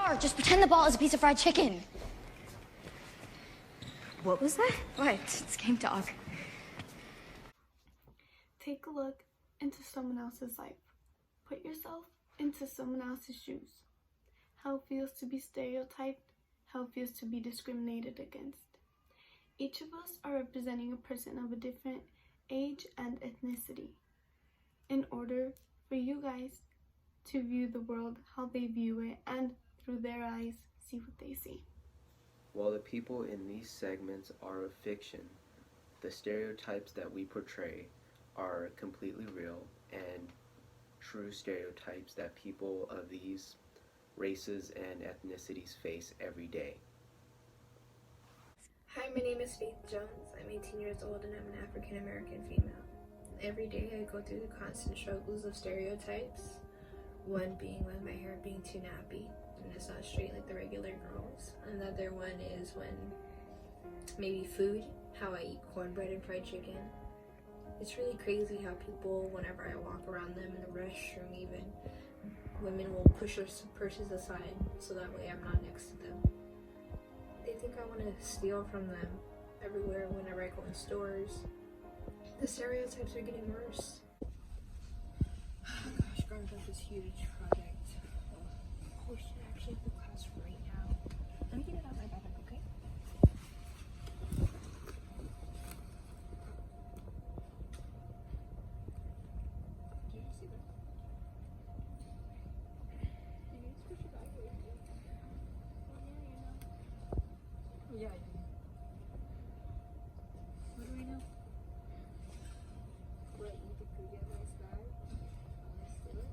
Starr, just pretend the ball is a piece of fried chicken. What was that? What? It's game talk. Take a look into someone else's life. Put yourself into someone else's shoes. How it feels to be stereotyped, how it feels to be discriminated against. Each of us are representing a person of a different age and ethnicity in order for you guys to view the world how they view it and through their eyes see what they see. While the people in these segments are a fiction, the stereotypes that we portray are completely real and true stereotypes that people of these races and ethnicities face every day. Hi, my name is Faith Jones. I'm 18 years old and I'm an African American female. Every day I go through the constant struggles of stereotypes. One being with my hair being too nappy and it's not straight like the regular girls. Another one is when maybe food, how I eat cornbread and fried chicken. It's really crazy how people, whenever I walk around them in the restroom even, women will push their purses aside so that way I'm not next to them. They think I want to steal from them everywhere whenever I go in stores. The stereotypes are getting worse. Gosh, growing up this huge project. Oh shit, I actually have the class right now. Let me get it out of my backpack, okay? Did you see that? You need to put your bag away. Oh, yeah, you know. Yeah, I do. What do I know? What, you think we get my bag? Steal it?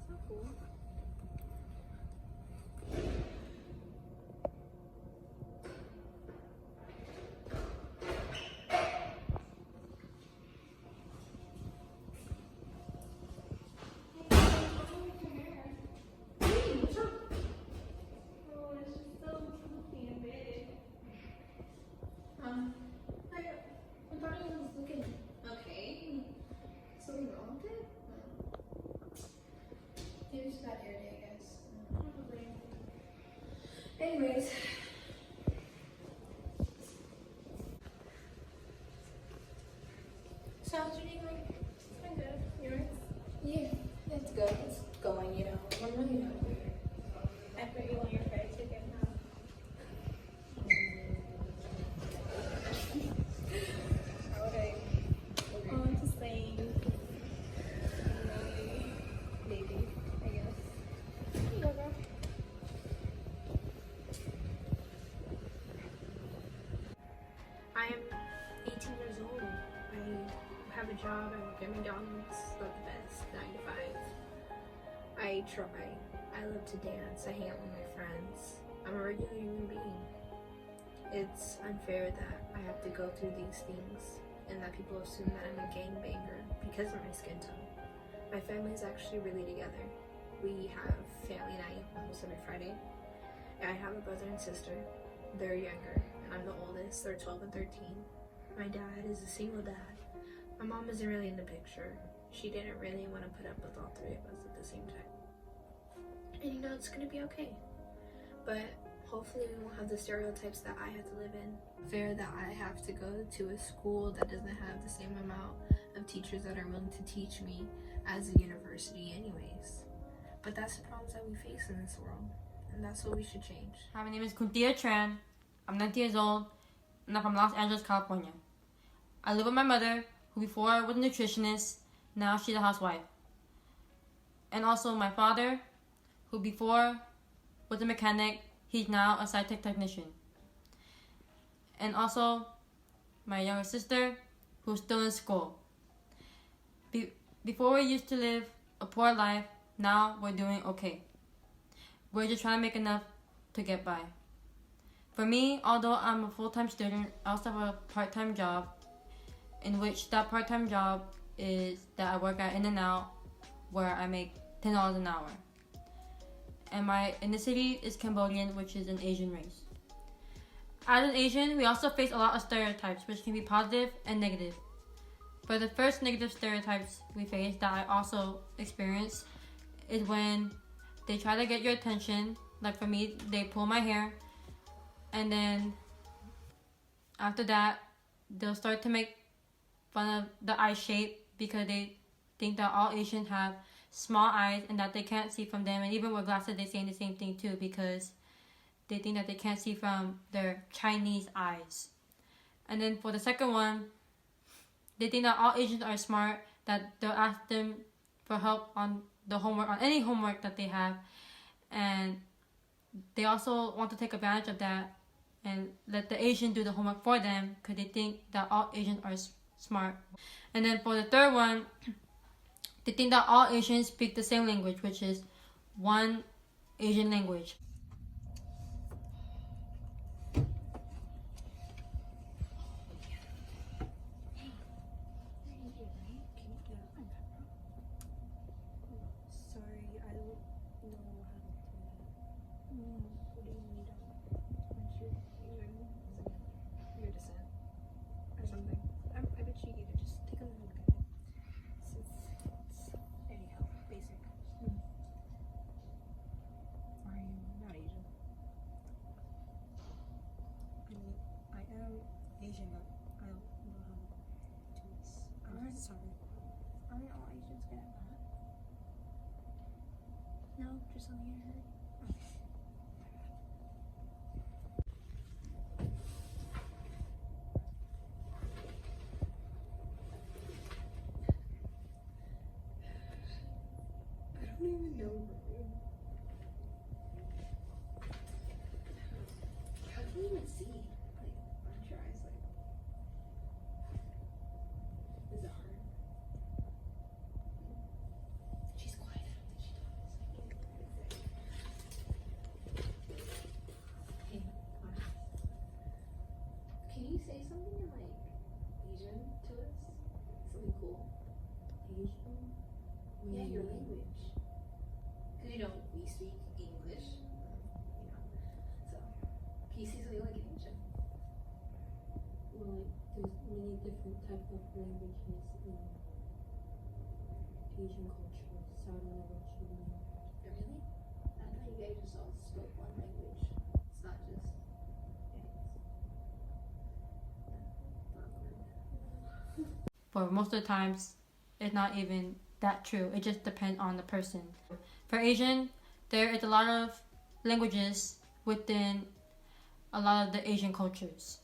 It's not cool. Okay. Something wrong with it? Maybe just bad hair day, I guess. Probably. Anyways. So how's your day going? It's been good. Yours? Yeah, it's good. It's going, you know. I'm really hungry. I bet you want your fried chicken now. Okay. Oh, I'm just saying. Maybe, I guess. Yoga. I am 18 years old. I have a job. I work at McDonald's. Love the best. 9 to 5. I try. I love to dance. I hang out with my friends. I'm a regular human being. It's unfair that I have to go through these things and that people assume that I'm a gangbanger because of my skin tone. My family is actually really together. We have family night almost every Friday. I have a brother and sister. They're younger, and I'm the oldest. They're 12 and 13. My dad is a single dad. My mom isn't really in the picture. She didn't really want to put up with all three of us at the same time. And you know, it's gonna be okay. But hopefully we won't have the stereotypes that I have to live in. Fair that I have to go to a school that doesn't have the same amount of teachers that are willing to teach me as a university anyways. But that's the problems that we face in this world. And that's what we should change. Hi, my name is Kuntia Tran. I'm 19 years old, and I'm from Los Angeles, California. I live with my mother, who before was a nutritionist, now she's a housewife. And also my father, who before was a mechanic, he's now a sci-tech technician. And also my younger sister, who's still in school. Before we used to live a poor life, now we're doing okay. We're just trying to make enough to get by. For me, although I'm a full-time student, I also have a part-time job, in which that part-time job is that I work at In-N-Out, where I make $10 an hour. And my ethnicity is Cambodian, which is an Asian race. As an Asian, we also face a lot of stereotypes, which can be positive and negative. For the first negative stereotypes we face that I also experienced is when they try to get your attention. Like for me, they pull my hair, and then after that, they'll start to make fun of the eye shape because they think that all Asians have small eyes and that they can't see from them. And even with glasses, they say the same thing too because they think that they can't see from their Chinese eyes. And then for the second one, they think that all Asians are smart, that they'll ask them for help on the homework, on any homework that they have. And they also want to take advantage of that and let the Asian do the homework for them because they think that all Asians are smart. And then for the third one, they think that all Asians speak the same language, which is one Asian language. Sorry, I don't know how to do that. What do you need? Your descent or something. I bet you could just take a look at it. Since it's anyhow basic. Are you not Asian? I mean, I am Asian, but I don't know how to do this. I'm sorry. Aren't all Asians gonna have that? No, just something I heard. I don't even know her name. How can you even see? Like, aren't your eyes like? Is it hard? She's quiet. I don't think she talks. Hey, what? Can you say something in like Asian to us? Something cool. Asian? Yeah, your language. Because we speak English. So can you say something like in Asian? Well, there's many different type of languages in Asian culture, so I don't know what you mean. Really? I thought you guys just all spoke one language. It's not just For most of the times, it's not even that true. It just depends on the person. For Asian, there is a lot of languages within a lot of the Asian cultures.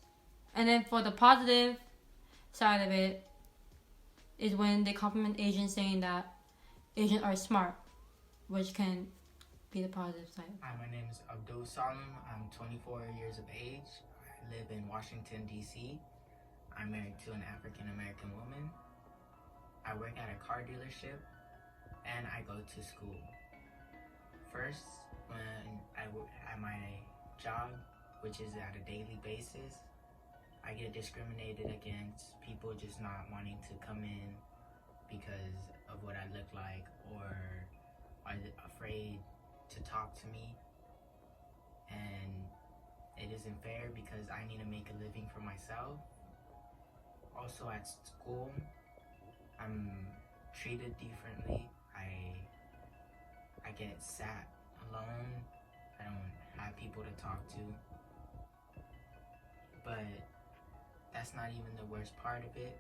And then for the positive side of it is when they compliment Asians saying that Asians are smart, which can be the positive side. Hi, my name is Abdul Salim. I'm 24 years of age. I live in Washington, D.C. I'm married to an African American woman. I work at a car dealership and I go to school. First, when I work at my job, which is at a daily basis, I get discriminated against, people just not wanting to come in because of what I look like or are afraid to talk to me. And it isn't fair because I need to make a living for myself. Also at school, I'm treated differently. I get sat alone. I don't have people to talk to. But that's not even the worst part of it.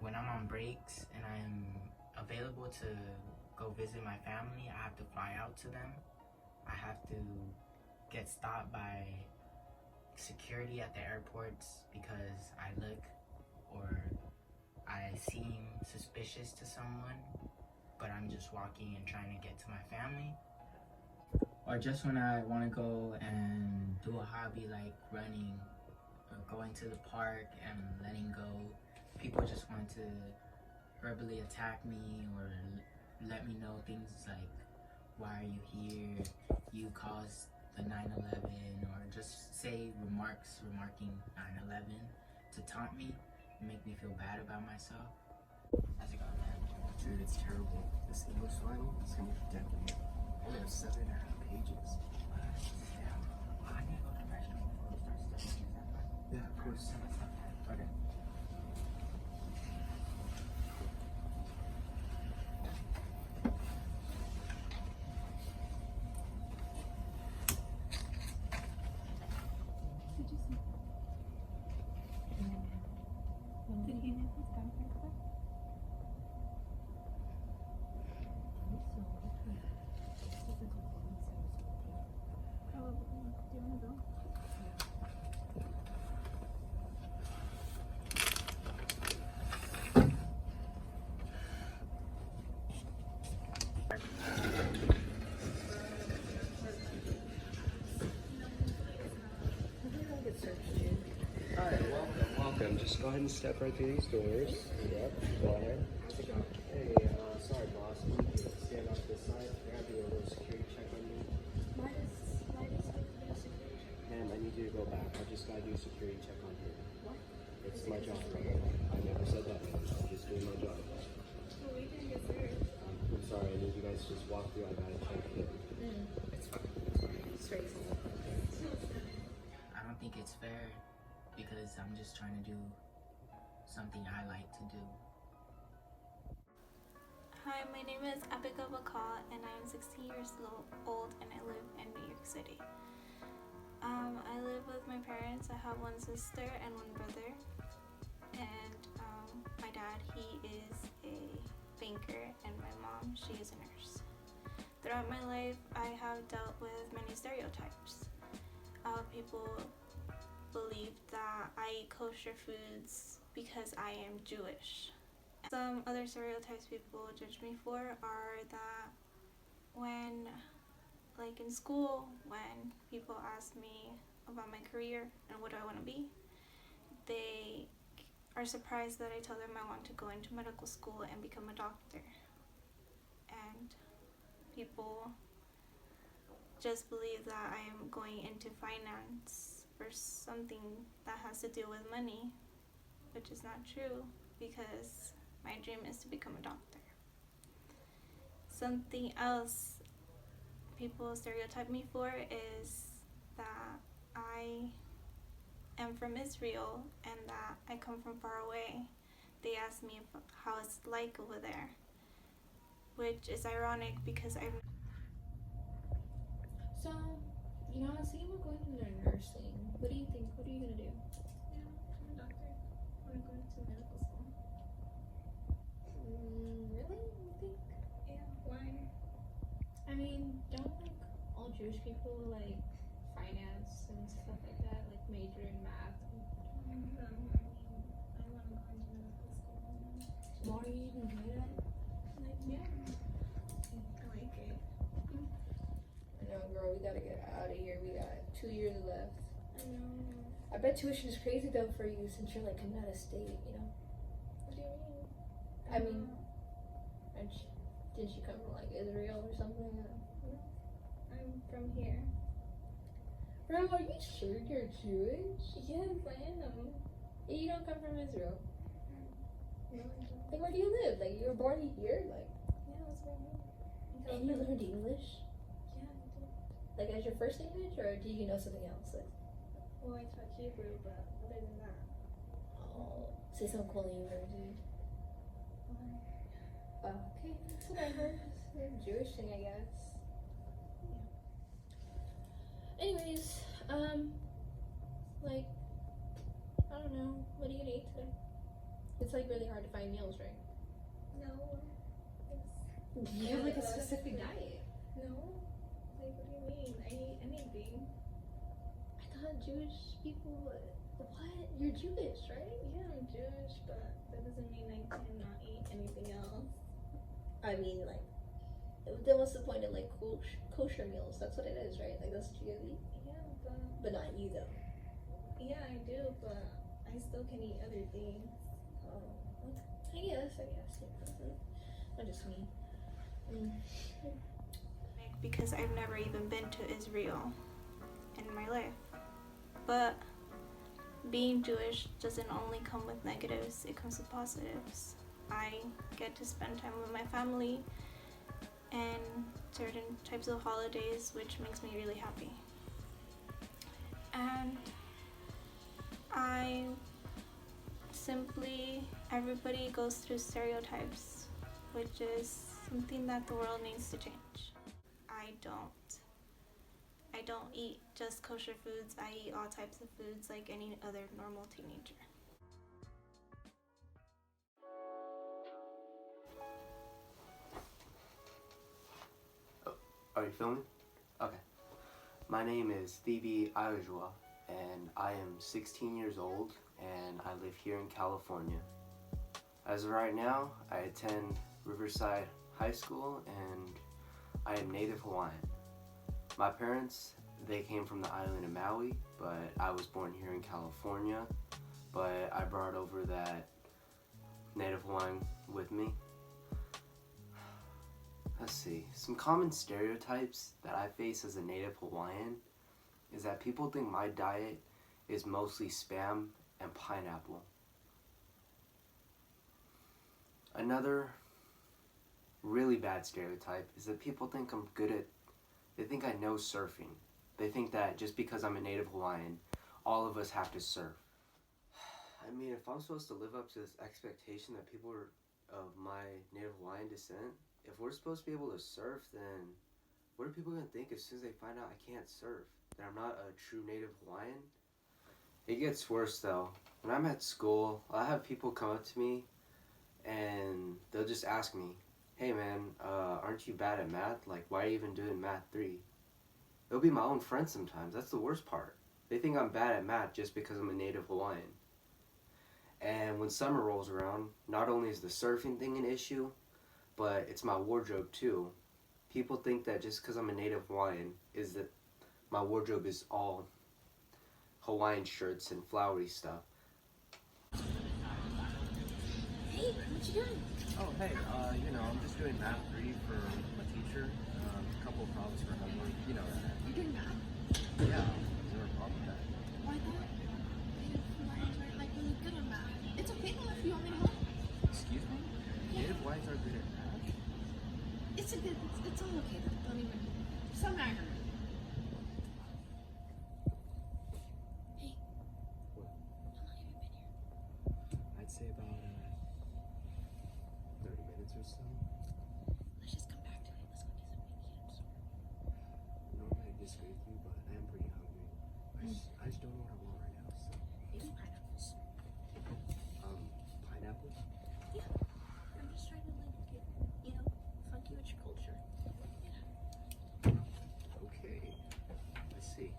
When I'm on breaks and I'm available to go visit my family, I have to fly out to them. I have to get stopped by security at the airports because I look or I seem suspicious to someone, but I'm just walking and trying to get to my family. Or just when I want to go and do a hobby like running or going to the park and letting go, people just want to verbally attack me or let me know things like, why are you here? You caused the 9/11, or just say remarking 9/11 to taunt me and make me feel bad about myself. How's it going, man? Dude, it's terrible. This English final is gonna be deadly. I only have 7.5 pages. Damn. I need to go to the restroom before we start studying. Is that fine? Yeah, of course. Okay. Hi, welcome. Just go ahead and step right through these doors. Yep, go ahead. Hey, sorry, boss. I need you to stand off to the side. I gotta do a little security check on you. Why does he do a security check? Ma'am, I need you to go back. I just gotta do a security check on you. What? It's my job. I never said that, ma'am. I'm just doing my job. Well, we can get through. I'm sorry. I need you guys to just walk through. I gotta check it. It's fine. It's fine. It's very cool. I don't think it's fair because I'm just trying to do something I like to do. Hi, my name is Abigail Bakal and I'm 16 years old and I live in New York City. I live with my parents. I have one sister and one brother. And my dad, he is a banker, and my mom, she is a nurse. Throughout my life, I have dealt with many stereotypes. People believe that I eat kosher foods because I am Jewish. Some other stereotypes people judge me for are that when, like in school, when people ask me about my career and what do I want to be, they are surprised that I tell them I want to go into medical school and become a doctor. And people just believe that I am going into finance for something that has to do with money, which is not true because my dream is to become a doctor. Something else people stereotype me for is that I am from Israel and that I come from far away. They ask me how it's like over there, which is ironic because I'm... So, you know, say we're going into nursing. What do you think? What are you gonna do? Yeah, I'm a doctor. I want to go into medical school. Really? You think? Yeah, why? I mean, don't like all Jewish people like finance and stuff like that, like major in math? I want to go into medical school. What are you even good at? Like, yeah. I like it. I know, girl, we gotta get out of here. We got 2 years left. I know. I bet tuition is crazy though for you since you're like coming out of state, you know? What do you mean? I mean, did she come from like Israel or something? I'm from here. Bro, are you sure you're Jewish? Yes, I am. You don't come from Israel. No, I don't. Like, where do you live? Like, you were born here? Like, Yeah, I was born here. and you learned English? Yeah, I did. Like, as your first language, or do you know something else? Like, Well, I taught Hebrew, but other than that, oh, say something cool in Hebrew, dude. Okay, that's what I heard. It's a Jewish thing, I guess. Yeah. Anyways, like, I don't know. What are you gonna eat today? It's like really hard to find meals, right? no. Do you have like a specific diet? No. Like, what do you mean? I eat anything. I thought Jewish people. What? You're Jewish, right? Yeah, I'm Jewish, but that doesn't mean I cannot eat anything else. I mean, like, then what's the point of like kosher meals? That's what it is, right? Like, that's what you gotta eat. Yeah, But not you though. yeah, I do, but I still can eat other things. Oh, okay. I guess. Yeah. Not just me. Because I've never even been to Israel in my life. But being Jewish doesn't only come with negatives, it comes with positives. I get to spend time with my family and certain types of holidays, which makes me really happy. And everybody goes through stereotypes, which is something that the world needs to change. I don't eat just kosher foods. I eat all types of foods like any other normal teenager. filming? Okay. My name is Thibi Ayojua, and I am 16 years old, and I live here in California. As of right now, I attend Riverside High School, and I am native Hawaiian. My parents, they came from the island of Maui, but I was born here in California, but I brought over that native Hawaiian with me. Let's see, some common stereotypes that I face as a native Hawaiian is that people think my diet is mostly Spam and pineapple. Another really bad stereotype is that people think they think I know surfing. They think that just because I'm a native Hawaiian, all of us have to surf. I mean, if I'm supposed to live up to this expectation that people are of my native Hawaiian descent, if we're supposed to be able to surf, then what are people going to think as soon as they find out I can't surf? That I'm not a true native Hawaiian? It gets worse though. When I'm at school, I'll have people come up to me and they'll just ask me, hey man, aren't you bad at math? Like, why are you even doing math 3? It'll be my own friends sometimes. That's the worst part. They think I'm bad at math just because I'm a native Hawaiian. And when summer rolls around, not only is the surfing thing an issue, but it's my wardrobe too. People think that just because I'm a native Hawaiian is that my wardrobe is all Hawaiian shirts and flowery stuff. Hey, what you doing? Oh, hey, I'm just doing math 3 for my teacher. A couple of problems for homework. You know that. You're doing math? Yeah, is there a problem with that? Why not? Native Hawaiians are like really good at math. It's okay though if you want me to help. Excuse me? Native Hawaiians are good at math? It's all okay though. Don't even. Some are. Hey. What? How long have you been here? I'd say about 30 minutes or so. Let's just come back to it. Let's go get some mediums. Normally I disagree with you, but I am pretty hungry. I just don't know what I want right now, so. Maybe pineapples. Pineapple? Yeah. I'm just trying to like get, funky with your culture. Okay. I see.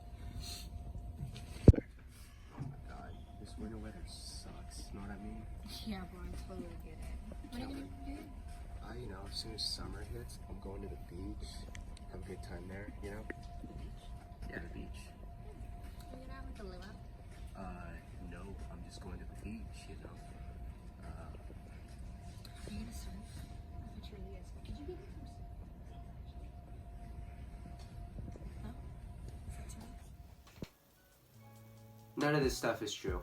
Oh my god, this winter weather sucks, you know what I mean? Yeah, bro, I totally get it. What are you gonna do? As soon as summer hits, I'm going to the beach. Have a good time there, Yeah, the beach. Are you not with the luau? No, I'm just going to the beach, Are you gonna surf? I thought you were yes. Could you be there for Huh? Is that too much? None of this stuff is true.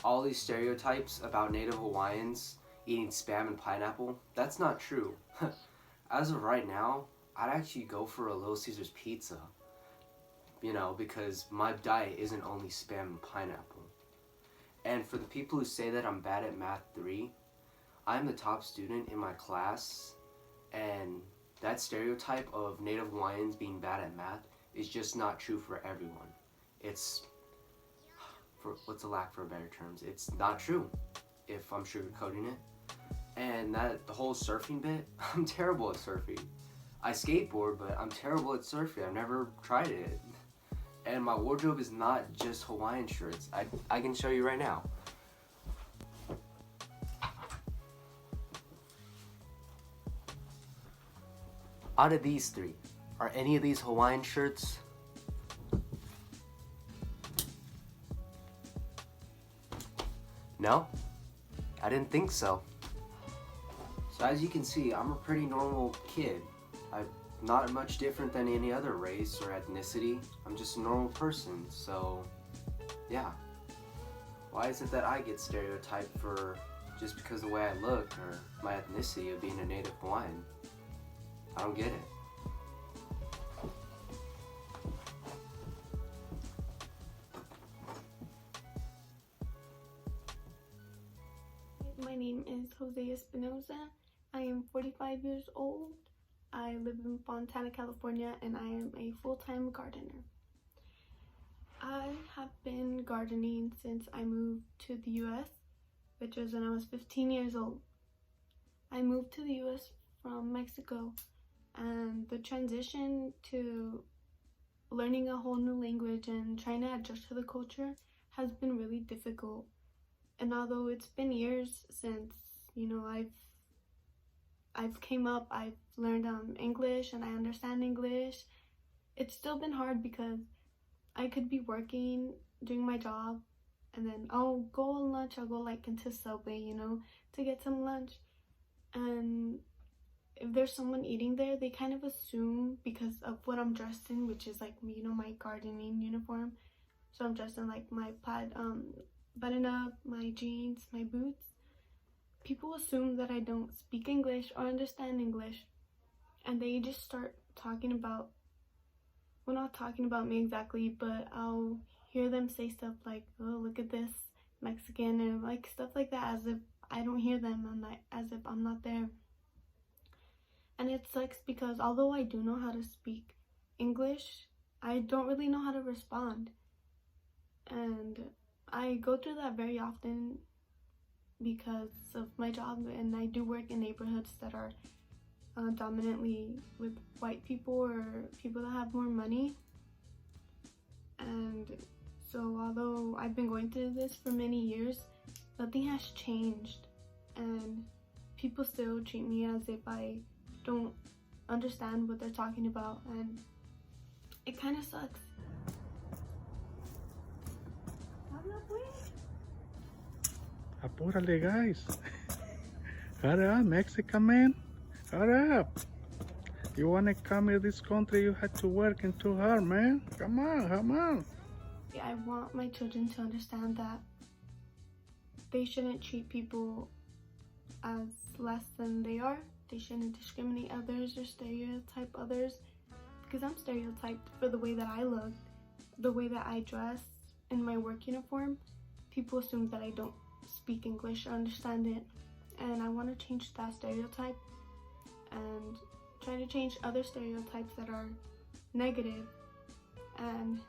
All these stereotypes about native Hawaiians eating Spam and pineapple, that's not true. As of right now, I'd actually go for a Little Caesars pizza. Because my diet isn't only Spam and pineapple. And for the people who say that I'm bad at math 3, I'm the top student in my class, and that stereotype of native Hawaiians being bad at math is just not true for everyone. It's, what's a lack for better terms? It's not true, if I'm sugarcoating it. And the whole surfing bit, I'm terrible at surfing. I skateboard, but I'm terrible at surfing. I've never tried it. And my wardrobe is not just Hawaiian shirts. I can show you right now. Out of these 3, are any of these Hawaiian shirts? No? I didn't think so. So as you can see, I'm a pretty normal kid. I'm not much different than any other race or ethnicity. I'm just a normal person, so yeah. Why is it that I get stereotyped for just because of the way I look or my ethnicity of being a native Hawaiian? I don't get it. My name is Jose Espinoza. I am 45 years old. I live in Fontana, California, and I am a full-time gardener. I have been gardening since I moved to the US, which was when I was 15 years old. I moved to the US from Mexico And the transition to learning a whole new language and trying to adjust to the culture has been really difficult. And although it's been years since, you know, I've came up, I've learned English and I understand English, it's still been hard because I could be working, doing my job, and then I'll go on lunch, I'll go like into Subway, you know, to get some lunch. And if there's someone eating there, they kind of assume because of what I'm dressed in, which is like, you know, my gardening uniform. So I'm dressed in like my plaid button up, my jeans, my boots. People assume that I don't speak English or understand English, and they just start talking about, well, not talking about me exactly, but I'll hear them say stuff like, oh, look at this Mexican, and like stuff like that, as if I don't hear them and like as if I'm not there. And it sucks because although I do know how to speak English, I don't really know how to respond. And I go through that very often because of my job, and I do work in neighborhoods that are dominantly with white people or people that have more money. And so although I've been going through this for many years, nothing has changed, and people still treat me as if I don't understand what they're talking about, and it kind of sucks. Apúrale, guys. Hurry up, Mexican man. Hurry up. You want to come to this country, you have to work too hard, man. Come on, come on. I want my children to understand that they shouldn't treat people as less than they are. They shouldn't discriminate others or stereotype others, because I'm stereotyped for the way that I look, the way that I dress in my work uniform. People assume that I don't speak English or understand it, and I want to change that stereotype and try to change other stereotypes that are negative and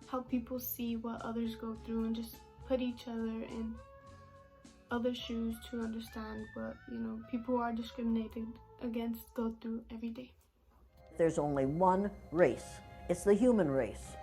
help people see what others go through and just put each other in other shoes to understand what, you know, people who are discriminated against go through every day. There's only one race. It's the human race.